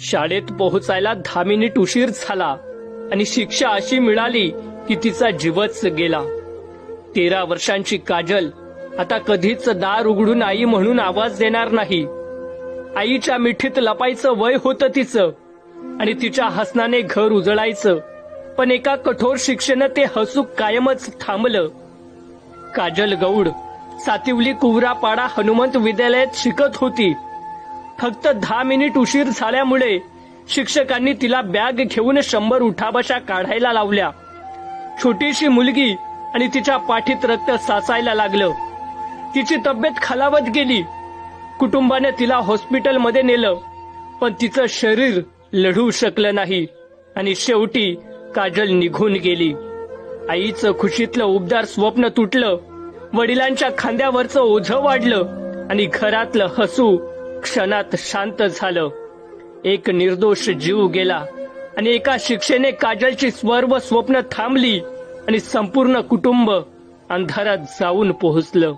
शाळेत पोहोचायला 10 मिनिट उशीर झाला आणि शिक्षा अशी मिळाली की तिचा जीवच गेला। 13 वर्षांची काजल आता कधीच दार उघडून आई म्हणून आवाज देणार नाही। आईच्या मिठीत लपायचं वय होतं तिचं आणि तिच्या हसण्याने घर उजळायचं, पण एका कठोर शिक्षेनं ते हसू कायमच थांबलं। काजल गौड सातिवली कुवरापाडा हनुमंत विद्यालयात शिकत होती। फक्त 10 मिनिट उशीर झाल्यामुळे शिक्षकांनी तिला बॅग घेऊन 100 उठाबशा काढायला लावल्या। छोटीशी मुलगी आणि तिच्या पाठीत रक्त साचायला लागलं। तिची तब्येत खालावत गेली। कुटुंबाने तिला हॉस्पिटलमध्ये नेलं, पण तिचं शरीर लढू शकलं नाही आणि शेवटी काजल निघून गेली। आईचं खुशीतलं उबदार स्वप्न तुटलं, वडिलांच्या खांद्यावरचं ओझं वाढलं आणि घरातलं हसू क्षणात शांत झालं। एक निर्दोष जीव गेला आणि एका शिक्षेने काजलची सर्व स्वप्न थांबली आणि संपूर्ण कुटुंब अंधारात जाऊन पोहोचलं।